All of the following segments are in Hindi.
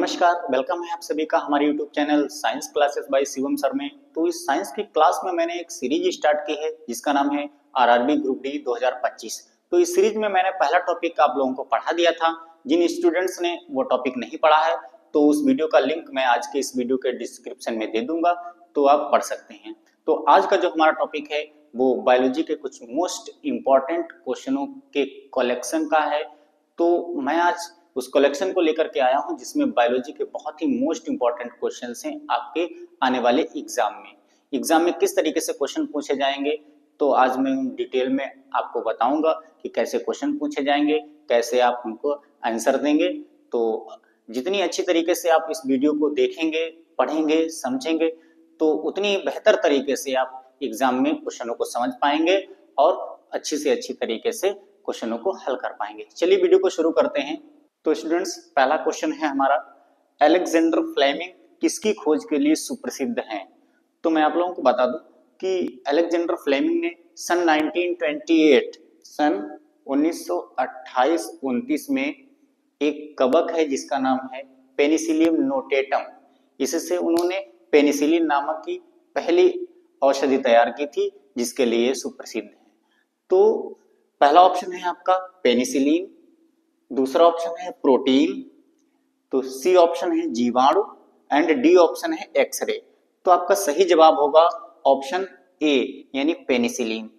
नमस्कार, वेलकम है आप सभी का हमारे YouTube channel science classes bye Shivam sir में। तो इस साइंस की क्लास में मैंने एक सीरीज स्टार्ट की है जिसका नाम है आरआरबी ग्रुप डी 2025। तो इस सीरीज में मैंने पहला टॉपिक आप लोगों को पढ़ा दिया था। जिन स्टूडेंट्स ने वो टॉपिक नहीं पढ़ा है तो उस वीडियो का लिंक मैं आज के इस वीडियो के डिस्क्रिप्शन में दे दूंगा, तो आप पढ़ सकते हैं। तो आज का जो हमारा टॉपिक है वो बायोलॉजी के कुछ मोस्ट इम्पॉर्टेंट क्वेश्चनों के कलेक्शन का है। तो मैं आज उस कलेक्शन को लेकर के आया हूं जिसमें बायोलॉजी के बहुत ही मोस्ट इंपॉर्टेंट क्वेश्चंस हैं आपके आने वाले एग्जाम में किस तरीके से क्वेश्चन पूछे जाएंगे। तो आज मैं डिटेल में आपको बताऊंगा कि कैसे क्वेश्चन पूछे जाएंगे, कैसे आप उनको आंसर देंगे। तो जितनी अच्छी तरीके से आप इस वीडियो को देखेंगे, पढ़ेंगे, समझेंगे तो उतनी बेहतर तरीके से आप एग्जाम में क्वेश्चनों को समझ पाएंगे और अच्छी से अच्छी तरीके से क्वेश्चनों को हल कर पाएंगे। चलिए वीडियो को शुरू करते हैं। तो स्टूडेंट्स, पहला क्वेश्चन है हमारा, अलेक्जेंडर फ्लेमिंग किसकी खोज के लिए सुप्रसिद्ध हैं? तो मैं आप लोगों को बता दूं कि अलेक्जेंडर फ्लेमिंग ने सन 1928 में एक कवक है जिसका नाम है पेनिसिलियम नोटेटम, इससे उन्होंने पेनिसिलिन नामक की पहली औषधि तैयार की थी जिसके लिए सुप्रसिद्ध है। तो पहला ऑप्शन है आपका पेनिसिलिन, दूसरा ऑप्शन है प्रोटीन, तो सी ऑप्शन है जीवाणु एंड डी ऑप्शन है एक्सरे। तो आपका सही जवाब होगा ऑप्शन ए यानी पेनिसिलिन।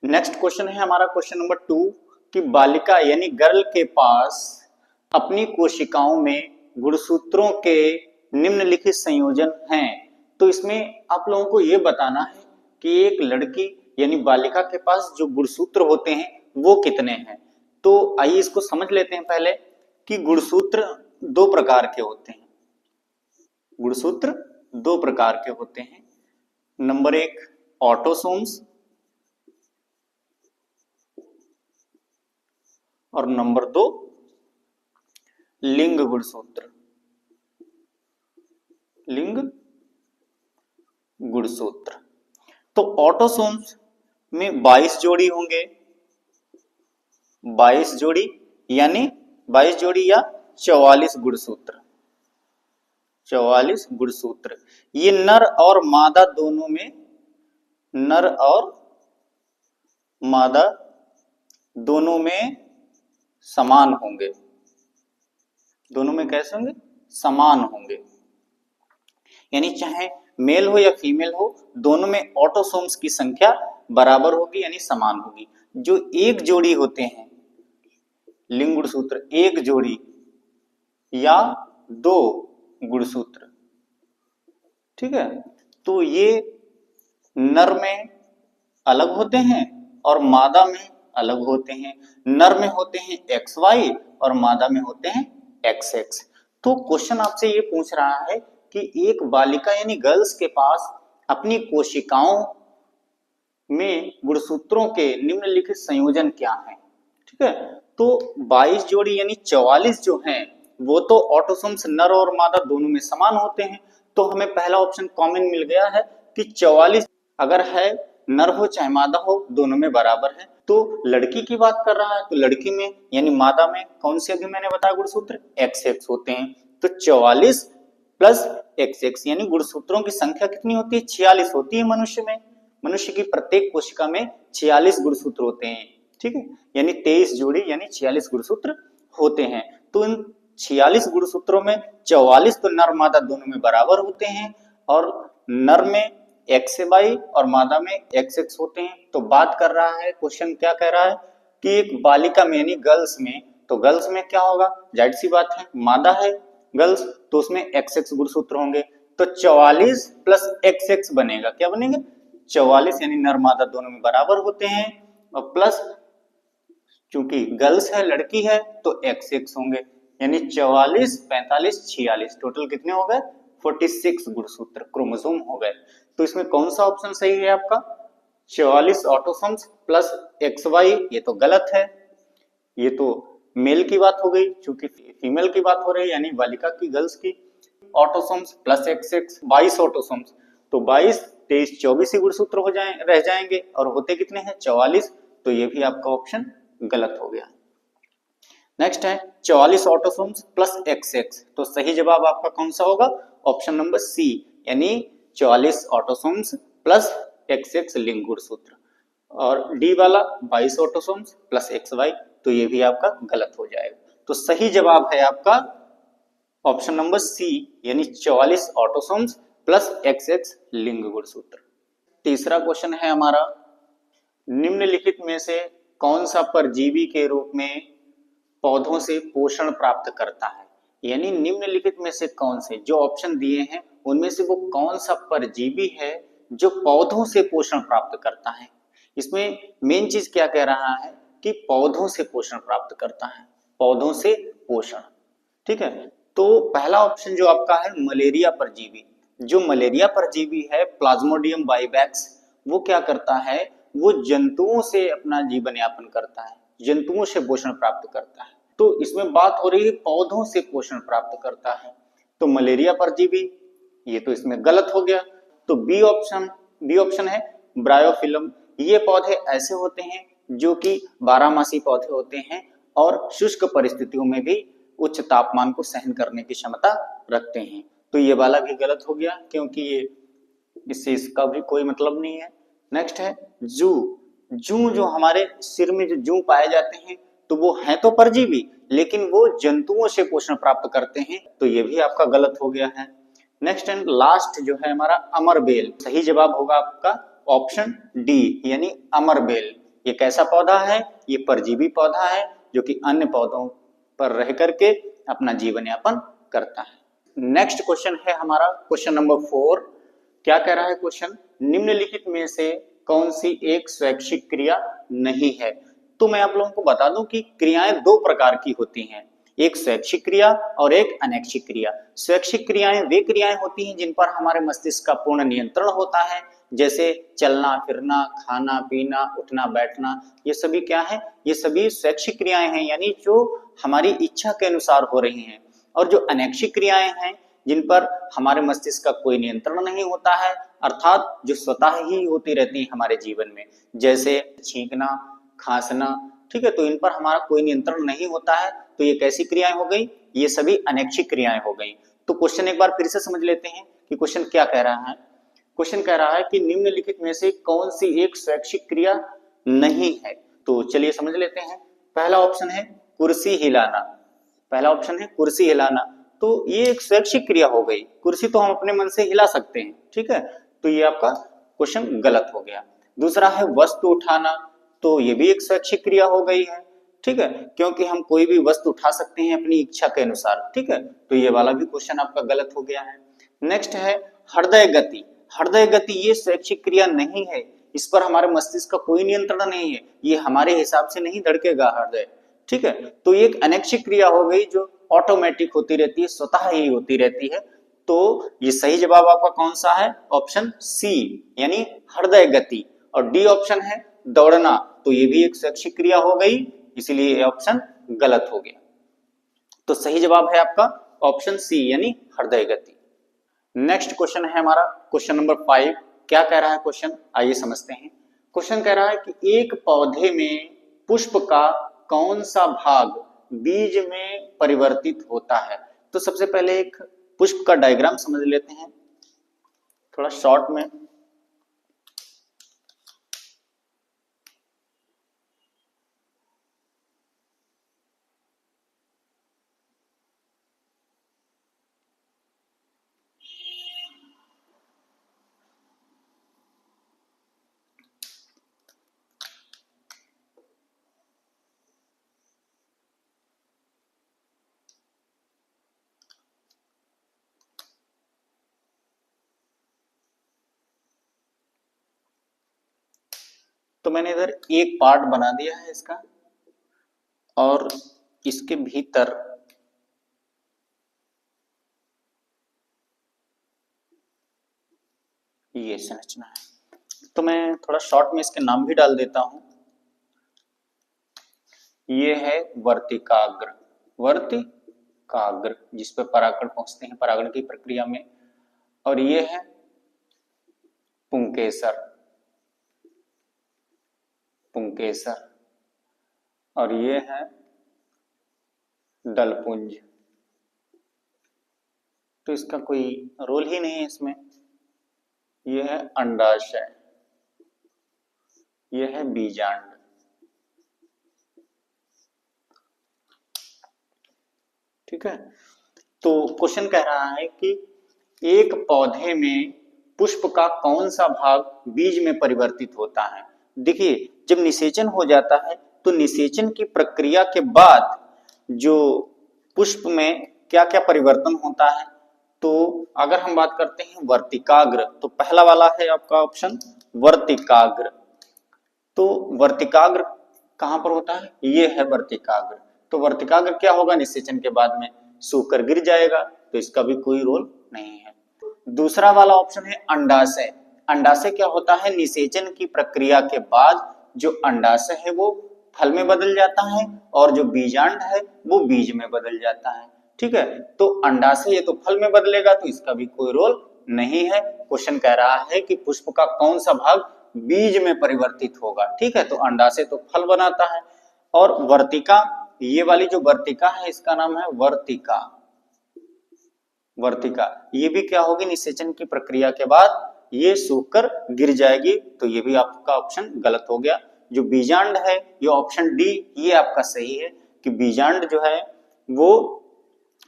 नेक्स्ट क्वेश्चन है हमारा क्वेश्चन नंबर 2 कि बालिका यानी गर्ल के पास अपनी कोशिकाओं में गुणसूत्रों के निम्नलिखित संयोजन हैं। तो इसमें आप लोगों को यह बताना है कि एक लड़की यानी बालिका के पास जो गुणसूत्र होते हैं वो कितने हैं। तो आइए इसको समझ लेते हैं पहले कि गुणसूत्र दो प्रकार के होते हैं। गुणसूत्र दो प्रकार के होते हैं। नंबर 1 ऑटोसोम्स और नंबर 2 लिंग गुणसूत्र। लिंग गुणसूत्र तो ऑटोसोम्स में 22 जोड़ी होंगे, 22 जोड़ी यानी 22 जोड़ी या 44 गुणसूत्र। 44 गुणसूत्र ये नर और मादा दोनों में, नर और मादा दोनों में समान होंगे। दोनों में कैसे होंगे? समान होंगे, यानी चाहे मेल हो या फीमेल हो दोनों में ऑटोसोम्स की संख्या बराबर होगी यानी समान होगी। जो एक जोड़ी होते हैं लिंग गुणसूत्र, एक जोड़ी या 2 गुणसूत्र, ठीक है, तो ये नर में अलग होते हैं और मादा में अलग होते हैं। नर में होते हैं XY और मादा में होते हैं XX। तो क्वेश्चन आपसे ये पूछ रहा है कि एक बालिका यानी गर्ल्स के पास अपनी कोशिकाओं में गुणसूत्रों के निम्नलिखित संयोजन क्या हैं, ठीक है। तो 22 जोड़ी यानी 44 जो हैं वो तो ऑटोसोम्स नर और मादा दोनों में समान होते हैं। तो हमें पहला ऑप्शन कॉमन मिल गया है कि 44 अगर है, नर हो चाहे मादा हो दोनों में बराबर है। तो लड़की की बात कर रहा है तो लड़की में यानी मादा में कौन से, अभी मैंने बताया गुणसूत्र XX होते हैं। तो 44 प्लस XX यानी गुणसूत्रों की संख्या कितनी होती है? 46 होती है मनुष्य में। मनुष्य की प्रत्येक कोशिका में 46 गुणसूत्र होते हैं, ठीक है, यानी 23 जोड़ी यानी 46 गुणसूत्र होते हैं। तो इन 46 गुणसूत्रों में 44 तो नर मादा दोनों में बराबर होते हैं और नर में XY और मादा में XX होते हैं। तो बात कर रहा है, क्वेश्चन क्या कह रहा है कि एक बालिका में यानी गर्ल्स में, तो गर्ल्स में क्या होगा? जाहिर सी बात है मादा है गर्ल्स तो उसमें XX गुणसूत्र होंगे। तो 44 प्लस XX बनेगा, क्या बनेगा? 44 यानी नर मादा दोनों में बराबर होते हैं और प्लस चूंकि गर्ल्स है लड़की है तो XX होंगे, यानी 44 45 46 टोटल कितने हो गए? 46 गुणसूत्र क्रोमोसोम हो गए। तो इसमें कौन सा ऑप्शन सही है आपका? 44 ऑटोसोम्स प्लस XY, ये तो गलत है, ये तो मेल की बात हो गई, चूंकि फीमेल की बात हो रही है यानी बालिका की, गर्ल्स की। ऑटोसोम्स प्लस XX 22 ऑटोसोम्स, तो 22 23 24 ही गुणसूत्र हो जाए रह जाएंगे और होते कितने हैं? 44। तो ये भी आपका ऑप्शन गलत हो गया। नेक्स्ट है 44 ऑटोसोम्स प्लस XX, तो सही जवाब आपका कौन सा होगा? ऑप्शन नंबर सी, यानी 44 ऑटोसोम्स प्लस XX लिंग गुणसूत्र। और डी वाला 22 ऑटोसोम्स प्लस XY, तो ये भी आपका गलत हो जाएगा। तो सही जवाब है आपका ऑप्शन नंबर सी, यानी 44 ऑटोसोम्स प्लस XX लिंग गुणसूत्र। तीसरा क्वेश्चन है हमारा, निम्नलिखित में से कौन सा परजीवी के रूप में पौधों से पोषण प्राप्त करता है? यानी निम्नलिखित में से कौन से, जो ऑप्शन दिए हैं उनमें से वो कौन सा परजीवी है जो पौधों से पोषण प्राप्त करता है? इसमें मेन चीज क्या कह रहा है कि पौधों से पोषण प्राप्त करता है, पौधों से पोषण। ठीक है, तो पहला ऑप्शन जो आपका है मलेरिया परजीवी। जो मलेरिया परजीवी है प्लाज्मोडियम वाइवैक्स, वो क्या करता है, वो जंतुओं से अपना जीवन यापन करता है, जंतुओं से पोषण प्राप्त करता है। तो इसमें बात हो रही है पौधों से पोषण प्राप्त करता है, तो मलेरिया परजीवी, ये तो इसमें गलत हो गया। तो बी ऑप्शन है ब्रायोफिलम। ये पौधे ऐसे होते हैं जो कि बारहमासी पौधे होते हैं और शुष्क परिस्थितियों में भी उच्च तापमान को सहन करने की क्षमता रखते हैं। तो ये वाला भी गलत हो गया, क्योंकि ये इससे इसका भी कोई मतलब नहीं है। नेक्स्ट है जू। जू जो हमारे सिर में जो जू पाए जाते हैं, तो वो है तो परजीवी, लेकिन वो जंतुओं से पोषण प्राप्त करते हैं, तो ये भी आपका गलत हो गया है। नेक्स्ट एंड लास्ट जो है हमारा अमरबेल। सही जवाब होगा आपका ऑप्शन डी, यानी अमरबेल। ये कैसा पौधा है? ये परजीवी पौधा है जो कि अन्य पौधों पर रह करके अपना जीवन यापन करता है। नेक्स्ट क्वेश्चन है हमारा क्वेश्चन नंबर 4। क्या कह रहा है क्वेश्चन, निम्नलिखित में से कौन सी एक स्वैच्छिक क्रिया नहीं है? तो मैं आप लोगों को बता दूं कि क्रियाएं दो प्रकार की होती हैं, एक स्वैच्छिक क्रिया और एक अनैच्छिक क्रिया। स्वैच्छिक क्रियाएं वे क्रियाएं होती हैं जिन पर हमारे मस्तिष्क का पूर्ण नियंत्रण होता है, जैसे चलना फिरना, खाना पीना, उठना बैठना, ये सभी क्या है, ये सभी स्वैच्छिक क्रियाएं हैं, यानी जो हमारी इच्छा के अनुसार हो रही हैं। और जो अनैच्छिक क्रियाएं हैं जिन पर हमारे मस्तिष्क का कोई नियंत्रण नहीं होता है, अर्थात जो स्वतः ही होती रहती है हमारे जीवन में, जैसे छींकना, खांसना। ठीक है, तो इन पर हमारा कोई नियंत्रण नहीं होता है, तो ये कैसी क्रियाएं हो गई? ये सभी अनैच्छिक क्रियाएं हो गई। तो क्वेश्चन एक बार फिर से समझ लेते हैं कि क्वेश्चन क्या कह रहा है। क्वेश्चन कह रहा है कि निम्नलिखित में से कौन सी एक स्वैच्छिक क्रिया नहीं है? तो चलिए समझ लेते हैं। पहला ऑप्शन है कुर्सी हिलाना। पहला ऑप्शन है कुर्सी हिलाना, तो ये एक स्वैच्छिक क्रिया हो गई, कुर्सी तो हम अपने मन से हिला सकते हैं। ठीक है, तो ये आपका क्वेश्चन गलत हो गया। दूसरा है वस्तु उठाना, तो ये भी एक स्वैच्छिक क्रिया हो गई है। ठीक है, क्योंकि हम कोई भी वस्तु उठा सकते हैं अपनी इच्छा के अनुसार। ठीक है, तो ये वाला भी क्वेश्चन आपका गलत हो गया है। नेक्स्ट है हृदय गति। हृदय गति ये स्वैच्छिक क्रिया नहीं है, इस पर हमारे मस्तिष्क का कोई नियंत्रण नहीं है, ये हमारे हिसाब से नहीं धड़केगा हृदय। ठीक है, तो ये एक अनैच्छिक क्रिया हो गई जो ऑटोमेटिक होती रहती है, स्वतः ही होती रहती है। तो ये सही जवाब आपका कौन सा है? ऑप्शन सी, यानी हृदय गति। और डी ऑप्शन है दौड़ना, तो ये भी एक स्वैच्छिक क्रिया हो गई, इसीलिए ये ऑप्शन गलत हो गया। तो सही जवाब है आपका ऑप्शन सी, यानी हृदय गति। नेक्स्ट क्वेश्चन है हमारा क्वेश्चन नंबर 5। क्या कह रहा है क्वेश्चन, आइए समझते हैं। क्वेश्चन कह रहा है कि एक पौधे में पुष्प का कौन सा भाग बीज में परिवर्तित होता है? तो सबसे पहले एक पुष्प का डायग्राम समझ लेते हैं थोड़ा शॉर्ट में। तो मैंने इधर एक पार्ट बना दिया है इसका, और इसके भीतर ये संरचना है। तो मैं थोड़ा शॉर्ट में इसके नाम भी डाल देता हूं। ये है वर्तिकाग्र, वर्तिकाग्र जिस पे परागकण पहुंचते हैं परागण की प्रक्रिया में। और ये है पुंकेसर, पुंकेसर। और ये है दलपुंज। तो इसका कोई रोल ही नहीं है इसमें। यह है अंडाशय, यह है बीजांड। ठीक है, तो क्वेश्चन कह रहा है कि एक पौधे में पुष्प का कौन सा भाग बीज में परिवर्तित होता है। देखिए, जब निषेचन हो जाता है तो निषेचन की प्रक्रिया के बाद जो पुष्प में क्या क्या परिवर्तन होता है, तो अगर हम बात करते हैं वर्तिकाग्र, तो पहला वाला है आपका ऑप्शन वर्तिकाग्र। तो वर्तिकाग्र कहां पर होता है, ये है वर्तिकाग्र। तो वर्तिकाग्र क्या होगा, निषेचन के बाद में सूखकर गिर जाएगा, तो इसका भी कोई रोल नहीं है। दूसरा वाला ऑप्शन है अंडाशय। अंडाशय क्या होता है, निषेचन की प्रक्रिया के बाद जो अंडाशय है वो फल में बदल जाता है और जो बीजांड है वो बीज में बदल जाता है। ठीक है, तो अंडाशय ये तो फल में बदलेगा, तो इसका भी कोई रोल नहीं है। क्वेश्चन कह रहा है कि पुष्प का कौन सा भाग बीज में परिवर्तित होगा। ठीक है, तो अंडाशय तो फल बनाता है, और वर्तिका, ये वाली जो वर्तिका है इसका नाम है वर्तिका। वर्तिका ये भी क्या होगी, निषेचन की प्रक्रिया के बाद ये सूखकर गिर जाएगी, तो ये भी आपका ऑप्शन गलत हो गया। जो बीजांड है, ये ऑप्शन डी, ये आपका सही है कि बीजांड जो है वो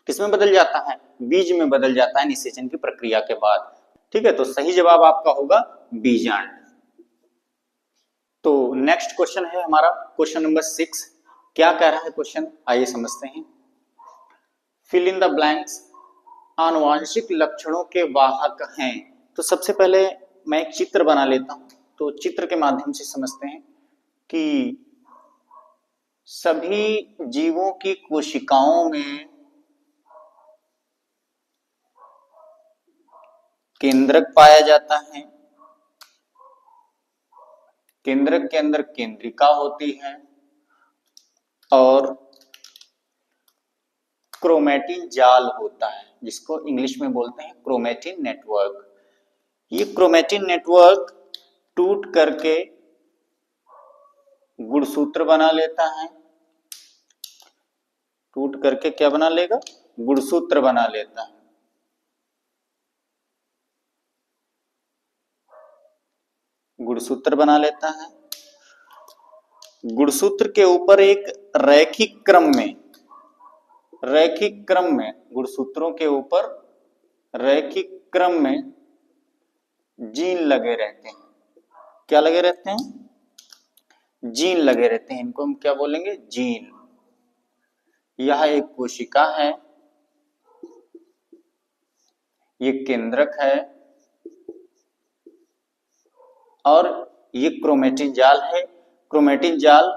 किसमें बदल जाता है, बीज में बदल जाता है निषेचन की प्रक्रिया के बाद। ठीक है, तो सही जवाब आपका होगा बीजांड। तो नेक्स्ट क्वेश्चन है हमारा क्वेश्चन नंबर 6। क्या कह रहा है क्वेश्चन, आइए समझते हैं। फिल इन द ब्लैंक्स, आनुवांशिक लक्षणों के वाहक हैं। तो सबसे पहले मैं एक चित्र बना लेता हूं, तो चित्र के माध्यम से समझते हैं कि सभी जीवों की कोशिकाओं में केंद्रक पाया जाता है, केंद्रक के अंदर केंद्रिका होती है, और क्रोमैटिन जाल होता है, जिसको इंग्लिश में बोलते हैं क्रोमैटिन नेटवर्क। ये क्रोमैटिन नेटवर्क टूट करके गुणसूत्र बना लेता है। टूट करके क्या बना लेगा, गुणसूत्र बना लेता है। गुणसूत्र बना लेता है। गुणसूत्र के ऊपर एक रैखिक क्रम में गुणसूत्रों के ऊपर रैखिक क्रम में जीन लगे रहते हैं। क्या लगे रहते हैं, जीन लगे रहते हैं। इनको हम क्या बोलेंगे, जीन। यह एक कोशिका है, ये केंद्रक है, और ये क्रोमैटिन जाल है। क्रोमैटिन जाल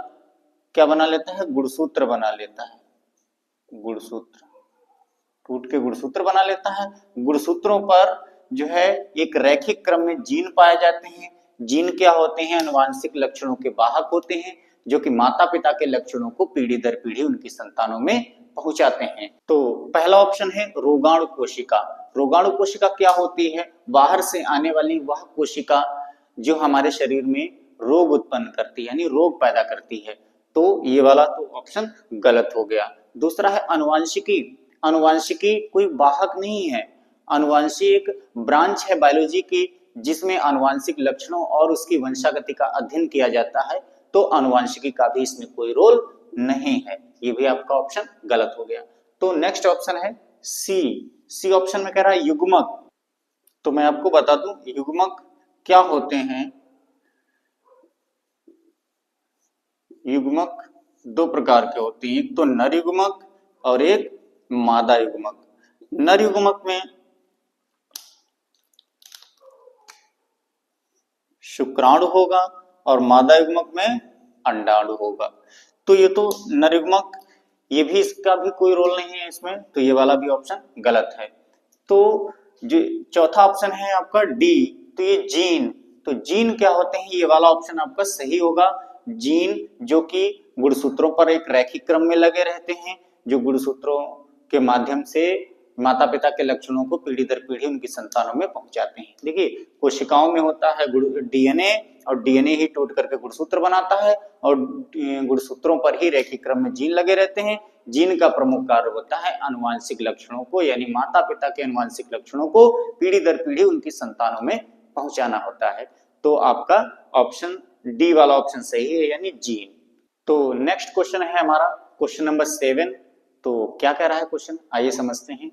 क्या बना लेता है, गुणसूत्र बना लेता है। गुणसूत्र टूट के गुणसूत्र बना लेता है। गुणसूत्रों पर जो है एक रैखिक क्रम में जीन पाए जाते हैं। जीन क्या होते हैं, आनुवांशिक लक्षणों के वाहक होते हैं, जो कि माता पिता के लक्षणों को पीढ़ी दर पीढ़ी उनकी संतानों में पहुंचाते हैं। तो पहला ऑप्शन है रोगाणु कोशिका। रोगाणु कोशिका क्या होती है, बाहर से आने वाली वह कोशिका जो हमारे शरीर में रोग उत्पन्न करती है, यानी रोग पैदा करती है। तो ये वाला तो ऑप्शन गलत हो गया। दूसरा है अनुवांशिकी। अनुवांशिकी कोई वाहक नहीं है, अनुवांशिक एक ब्रांच है बायोलॉजी की, जिसमें अनुवांशिक लक्षणों और उसकी वंशागति का अध्ययन किया जाता है। तो अनुवांशिकी का भी इसमें कोई रोल नहीं है, ये भी आपका ऑप्शन गलत हो गया। तो नेक्स्ट ऑप्शन है सी। सी ऑप्शन में कह रहा है युग्मक। तो मैं आपको बता दूं युग्मक क्या होते हैं। युग्मक दो प्रकार के होते हैं, एक तो नर युग्मक और एक मादा युग्मक। नर युग्मक में शुक्राणु होगा और मादा युग्मक में अंडाणु होगा। तो ये तो नर युग्मक, ये भी इसका भी कोई रोल नहीं है इसमें, तो ये वाला भी ऑप्शन गलत है। तो जो चौथा ऑप्शन है आपका डी, तो ये जीन। तो जीन क्या होते हैं, ये वाला ऑप्शन आपका सही होगा। जीन जो कि गुणसूत्रों पर एक रैखिक क्रम में लगे रहते हैं, जो गुणसूत्रों के माध्यम से माता पिता के लक्षणों को पीढ़ी दर पीढ़ी उनकी संतानों में पहुंचाते हैं। देखिए कोशिकाओं में होता है डीएनए, और डीएनए ही टूट करके गुणसूत्र बनाता है, और गुणसूत्रों पर ही रैखिक क्रम में जीन लगे रहते हैं। जीन का प्रमुख कार्य होता है आनुवांशिक लक्षणों को, यानी माता पिता के आनुवांशिक लक्षणों को पीढ़ी दर पीढ़ी उनकी संतानों में पहुंचाना होता है। तो आपका ऑप्शन डी वाला ऑप्शन सही है, यानी जीन। तो नेक्स्ट क्वेश्चन है हमारा क्वेश्चन नंबर 7। तो क्या कह रहा है क्वेश्चन, आइए समझते हैं।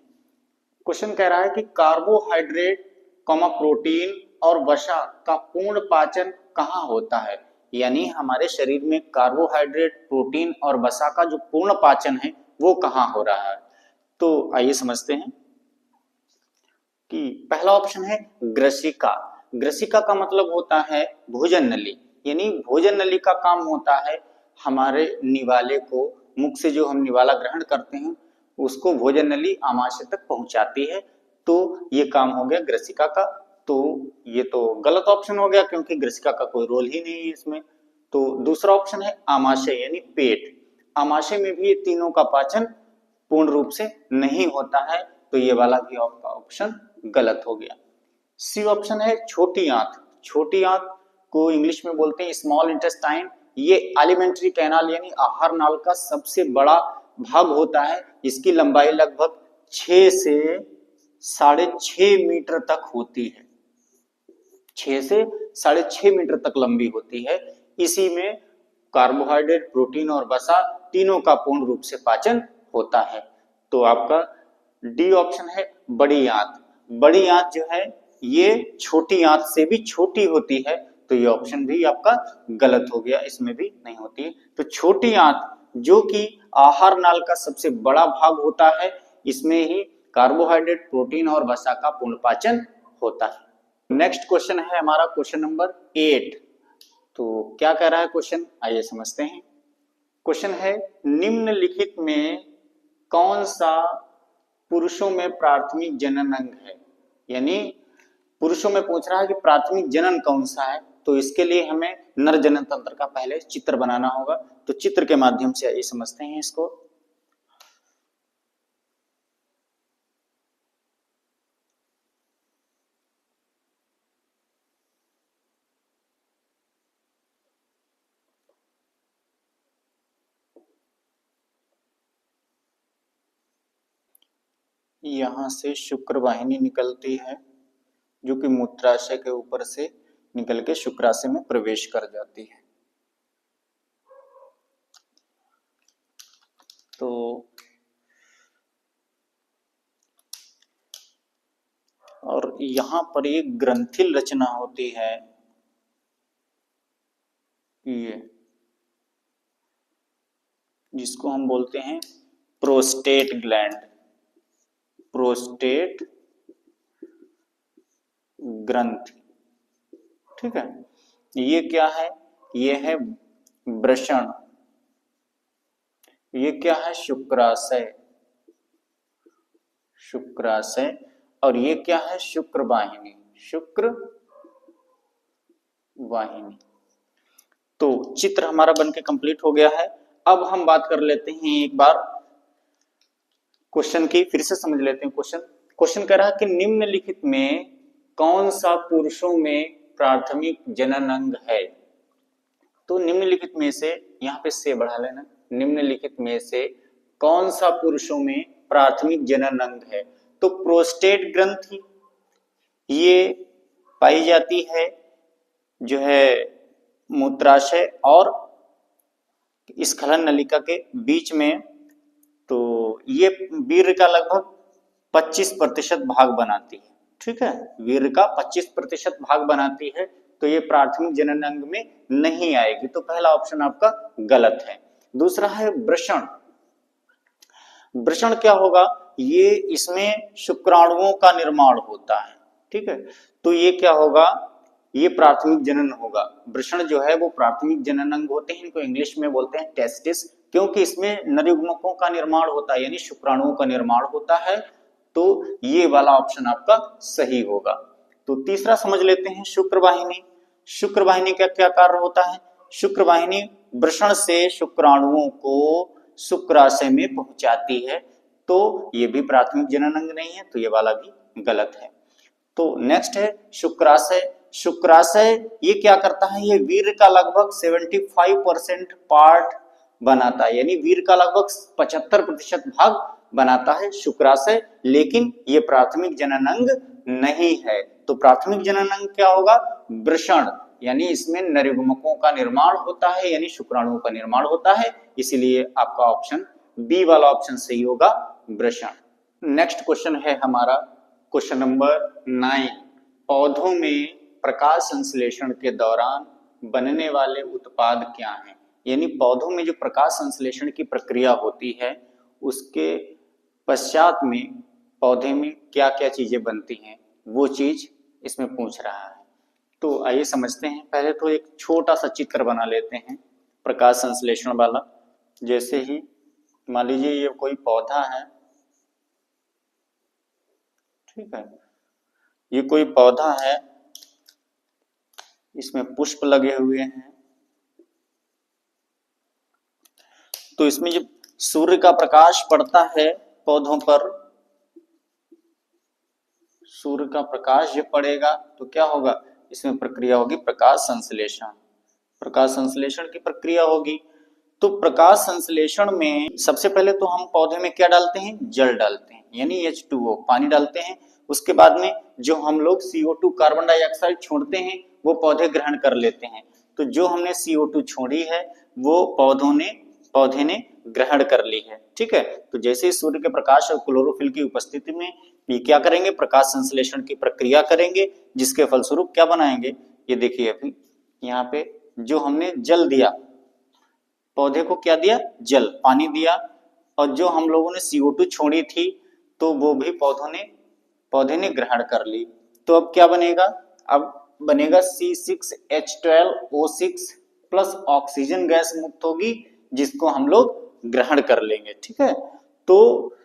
क्वेश्चन कह रहा है कि कार्बोहाइड्रेट, प्रोटीन और वसा का पूर्ण पाचन कहाँ होता है। यानी हमारे शरीर में कार्बोहाइड्रेट, प्रोटीन और वसा का जो पूर्ण पाचन है वो कहाँ हो रहा है। तो आइए समझते हैं कि पहला ऑप्शन है ग्रसिका। ग्रसिका का मतलब होता है भोजन नली, यानी भोजन नली का काम होता है हमारे निवाले को, मुख से जो हम निवाला ग्रहण करते हैं उसको भोजन नली आमाशय तक पहुंचाती है। तो ये काम हो गया ग्रसिका का। तो ये तो गलत ऑप्शन हो गया क्योंकि ग्रसिका का कोई रोल ही नहीं है इसमें। तो दूसरा ऑप्शन है आमाशय, यानी पेट। आमाशय में भी ये तीनों का पाचन पूर्ण रूप से नहीं होता है, तो ये वाला भी आपका ऑप्शन गलत हो गया। सी ऑप्शन है छोटी आंत। छोटी आंत को इंग्लिश में बोलते हैं स्मॉल इंटेस्टाइन। ये एलिमेंट्री कैनाल यानी आहार नाल का सबसे बड़ा भाग होता है। इसकी लंबाई लगभग 6 से 6.5 मीटर तक होती है। 6 से 6.5 मीटर तक लंबी होती है। इसी में कार्बोहाइड्रेट, प्रोटीन और वसा तीनों का पूर्ण रूप से पाचन होता है। तो आपका डी ऑप्शन है बड़ी आंत। बड़ी आंत जो है ये छोटी आंत से भी छोटी होती है, तो ये ऑप्शन भी आपका गलत हो गया, इसमें भी नहीं होती है। तो छोटी आंत जो कि आहार नाल का सबसे बड़ा भाग होता है, इसमें ही कार्बोहाइड्रेट, प्रोटीन और वसा का पूर्ण पाचन होता है। नेक्स्ट क्वेश्चन है हमारा क्वेश्चन नंबर 8। तो क्या कह रहा है क्वेश्चन, आइए समझते हैं। क्वेश्चन है निम्नलिखित में कौन सा पुरुषों में प्राथमिक जनन अंग है। यानी पुरुषों में पूछ रहा है कि प्राथमिक जनन कौन सा है। तो इसके लिए हमें नर जनन तंत्र का पहले चित्र बनाना होगा। तो चित्र के माध्यम से आइए समझते हैं इसको। यहां से शुक्र वाहिनी निकलती है जो कि मूत्राशय के ऊपर से निकल के शुक्राशय में प्रवेश कर जाती है। तो और यहां पर एक ग्रंथिल रचना होती है, ये जिसको हम बोलते हैं प्रोस्टेट ग्लैंड। प्रोस्टेट ग्रंथि, ठीक है। ये क्या है, ये है वृषण। ये क्या है, शुक्राशय। शुक्राशय। और ये क्या है, शुक्र वाहिनी। शुक्र वाहिनी। तो चित्र हमारा बनके कंप्लीट हो गया है। अब हम बात कर लेते हैं एक बार क्वेश्चन की, फिर से समझ लेते हैं क्वेश्चन। क्वेश्चन कह रहा है कि निम्नलिखित में कौन सा पुरुषों में प्राथमिक जनन अंग है। तो निम्नलिखित में से, यहां पे से बढ़ा लेना, निम्नलिखित में से कौन सा पुरुषों में प्राथमिक जनन अंग है। तो प्रोस्टेट ग्रंथि ये पाई जाती है जो है मूत्राशय और स्खलन नलिका के बीच में। तो ये वीर्य का लगभग 25% भाग बनाती है, ठीक है। वीर्य का 25% भाग बनाती है, तो ये प्राथमिक जनन अंग में नहीं आएगी। तो पहला ऑप्शन आपका गलत है। दूसरा है वृषण। वृषण क्या होगा, ये इसमें शुक्राणुओं का निर्माण होता है, ठीक है। तो ये क्या होगा, ये प्राथमिक जनन होगा। वृषण जो है वो प्राथमिक जनन अंग होते हैं, इनको इंग्लिश में बोलते हैं टेस्टिस, क्योंकि इसमें नरयुग्मकों का निर्माण होता है, यानी शुक्राणुओं का निर्माण होता है। तो ये वाला ऑप्शन आपका सही होगा। तो तीसरा समझ लेते हैं शुक्र वाहिनी। शुक्र वाहिनी का क्या कार्य होता है। शुक्र वाहिनी वृषण से शुक्राणुओं को शुक्राशय में पहुंचाती है। तो ये भी प्राथमिक जनन अंग नहीं है, तो ये वाला भी गलत है। तो नेक्स्ट है शुक्राशय। शुक्राशय ये क्या करता है, ये वीर्य का लगभग 75% पार्ट बनाता है, यानी वीर्य का लगभग 75% भाग बनाता है शुक्राशय, लेकिन ये प्राथमिक जनन अंग नहीं है। तो प्राथमिक जनन अंग क्या होगा, वृषण, यानी इसमें नरयुग्मकों का निर्माण होता है, यानी शुक्राणुओं का निर्माण होता है, इसीलिए आपका ऑप्शन बी वाला ऑप्शन सही होगा, वृषण। नेक्स्ट क्वेश्चन है हमारा क्वेश्चन नंबर 9। पौधों में प्रकाश संश्लेषण के दौरान बनने वाले उत्पाद क्या हैं, यानी पौधों में जो प्रकाश संश्लेषण की प्रक्रिया होती है उसके पश्चात में पौधे में क्या क्या चीजें बनती हैं, वो चीज इसमें पूछ रहा है। तो आइए समझते हैं। पहले तो एक छोटा सा चित्र बना लेते हैं प्रकाश संश्लेषण वाला। जैसे ही मान लीजिए ये कोई पौधा है, ठीक है, ये कोई पौधा है, इसमें पुष्प लगे हुए हैं, तो इसमें जब सूर्य का प्रकाश पड़ता है पौधों पर, सूर्य का प्रकाश जब पड़ेगा तो क्या होगा, इसमें प्रक्रिया होगी प्रकाश संश्लेषण। प्रकाश संश्लेषण की प्रक्रिया होगी। तो प्रकाश संश्लेषण में सबसे पहले तो हम पौधे में क्या डालते हैं, जल डालते हैं, यानी H2O पानी डालते हैं। उसके बाद में जो हम लोग CO2 कार्बन डाइऑक्साइड छोड़ते हैं वो पौधे ग्रहण कर लेते हैं। तो जो हमने CO2 छोड़ी है वो पौधे ने ग्रहण कर ली है, ठीक है। तो जैसे ही सूर्य के प्रकाश और क्लोरोफिल की उपस्थिति में ये क्या करेंगे, प्रकाश संश्लेषण की प्रक्रिया करेंगे, जिसके फलस्वरूप क्या बनाएंगे, ये देखिए अभी यहाँ पे जो हमने जल दिया, पौधे को क्या दिया, जल पानी दिया, और जो हम लोगों ने CO2 छोड़ी थी तो वो भी पौधे ने ग्रहण कर ली। तो अब क्या बनेगा, अब बनेगा C6H12O6 प्लस ऑक्सीजन गैस मुक्त होगी, जिसको हम लोग ग्रहण कर लेंगे, ठीक है। तो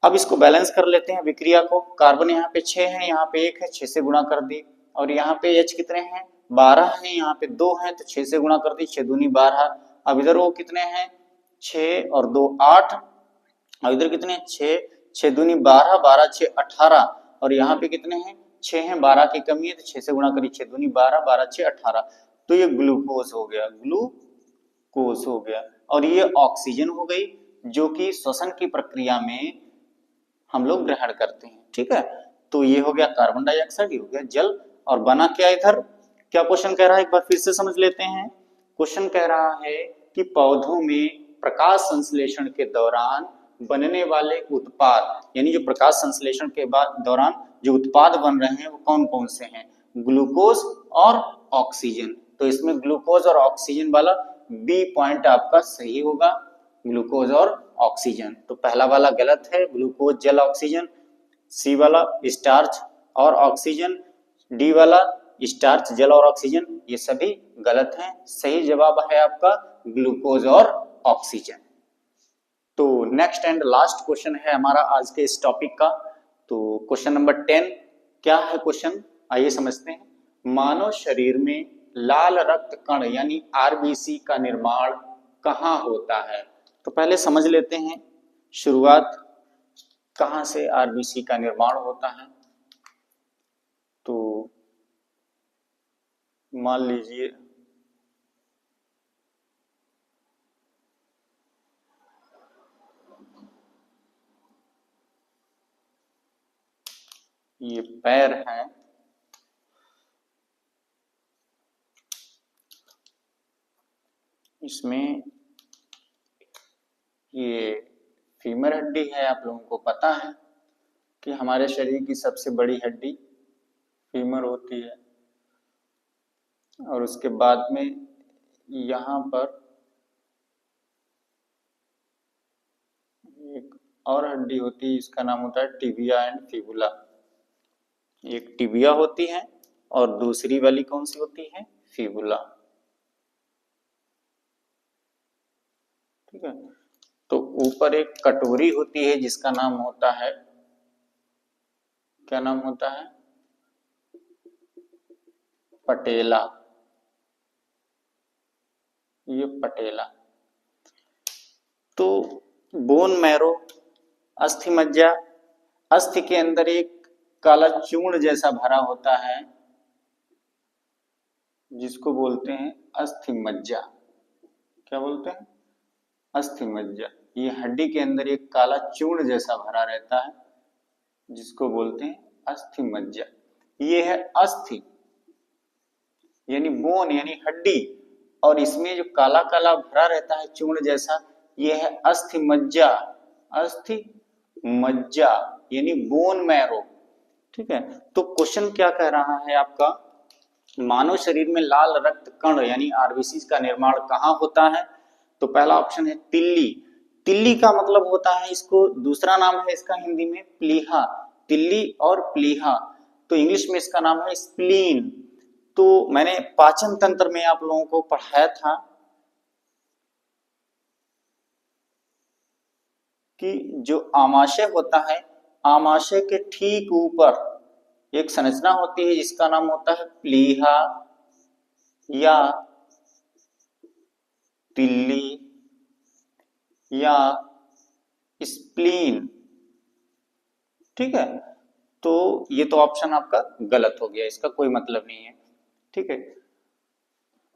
अब इसको बैलेंस कर लेते हैं विक्रिया को। कार्बन यहाँ पे 6 है, यहाँ पे 1 है, 6 से गुणा कर दी, और यहाँ पे H कितने हैं, 12 है, यहाँ पे 2 है, तो 6 से गुणा कर दी, 6 दूनी 12। अब इधर वो कितने हैं, 6 और 2 8, और इधर कितने हैं, 6, 6 दूनी 12, 12 6 18, और यहाँ पे कितने हैं, 6 हैं, 12 की कमी है, तो 6 से गुणा करी, 6 दूनी 12, 12 6 18, तो ये ग्लूकोज हो गया, ग्लूकोज हो गया। और ये ऑक्सीजन हो गई जो कि श्वसन की प्रक्रिया में हम लोग ग्रहण करते हैं, ठीक है। तो ये हो गया कार्बन डाइऑक्साइड, ये हो गया जल, और बना क्या इधर, क्या क्वेश्चन कह रहा है, एक बार फिर से समझ लेते हैं। क्वेश्चन कह रहा है कि पौधों में प्रकाश संश्लेषण के दौरान बनने वाले उत्पाद, यानी जो प्रकाश संश्लेषण के दौरान जो उत्पाद बन रहे हैं वो कौन कौन से हैं, ग्लूकोज और ऑक्सीजन। तो इसमें ग्लूकोज और ऑक्सीजन वाला बी पॉइंट आपका सही होगा, ग्लूकोज और ऑक्सीजन। तो पहला वाला गलत है, ग्लूकोज जल ऑक्सीजन। सी वाला स्टार्च और ऑक्सीजन, डी वाला स्टार्च जल और ऑक्सीजन, ये सभी गलत हैं। सही जवाब है आपका ग्लूकोज और ऑक्सीजन। तो नेक्स्ट एंड लास्ट क्वेश्चन है हमारा आज के इस टॉपिक का। तो क्वेश्चन नंबर 10 क्या है क्वेश्चन, आइए समझते हैं। मानव शरीर में लाल रक्त कण यानी आरबीसी का निर्माण कहाँ होता है। तो पहले समझ लेते हैं शुरुआत कहाँ से आरबीसी का निर्माण होता है। तो मान लीजिए ये पैर है, इसमें ये फीमर हड्डी है। आप लोगों को पता है कि हमारे शरीर की सबसे बड़ी हड्डी फीमर होती है, और उसके बाद में यहाँ पर एक और हड्डी होती है, इसका नाम होता है टिबिया एंड फिबुला। एक टिबिया होती है और दूसरी वाली कौन सी होती है, फिबुला, ठीक है। तो ऊपर एक कटोरी होती है जिसका नाम होता है, क्या नाम होता है, पटेला, ये पटेला। तो बोन मैरो अस्थि मज्जा, अस्थि के अंदर एक काला चूर्ण जैसा भरा होता है जिसको बोलते हैं अस्थि मज्जा। क्या बोलते हैं? अस्थि मज्जा। ये हड्डी के अंदर एक काला चूर्ण जैसा भरा रहता है जिसको बोलते हैं अस्थि मज्जा। ये है अस्थि यानी बोन यानी हड्डी, और इसमें जो काला काला भरा रहता है चूर्ण जैसा, ये है अस्थि मज्जा। अस्थि मज्जा यानी बोन मैरो। ठीक है, तो क्वेश्चन क्या कह रहा है आपका, मानव शरीर में लाल रक्त कण यानी आरबीसी का निर्माण कहाँ होता है? तो पहला ऑप्शन है तिल्ली। तिल्ली का मतलब होता है, इसको दूसरा नाम है इसका हिंदी में प्लीहा। तिल्ली और प्लीहा, तो इंग्लिश में इसका नाम है स्प्लीन। तो मैंने पाचन तंत्र में आप लोगों को पढ़ाया था कि जो आमाशय होता है, आमाशय के ठीक ऊपर एक संरचना होती है जिसका नाम होता है प्लीहा या तिल्ली या स्प्लीन। ठीक है, तो ये तो ऑप्शन आपका गलत हो गया, इसका कोई मतलब नहीं है। ठीक है,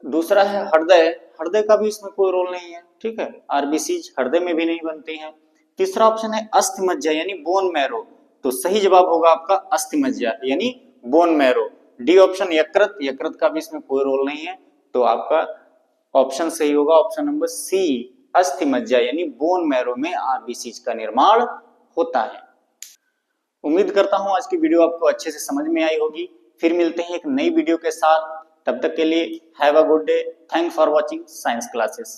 दूसरा है हृदय। हृदय का भी इसमें कोई रोल नहीं है। ठीक है, आरबीसी हृदय में भी नहीं बनती हैं। तीसरा ऑप्शन है अस्थि मज्जा यानी बोन मैरो, तो सही जवाब होगा आपका अस्थि मज्जा यानी बोन मैरो। डी ऑप्शन यकृत, यकृत का भी इसमें कोई रोल नहीं है, तो आपका ऑप्शन सही होगा ऑप्शन नंबर सी, अस्थि मज्जा यानी बोन मैरो में आरबीसी का निर्माण होता है। उम्मीद करता हूं आज की वीडियो आपको अच्छे से समझ में आई होगी। फिर मिलते हैं एक नई वीडियो के साथ, तब तक के लिए have a good day. Thanks for watching science classes.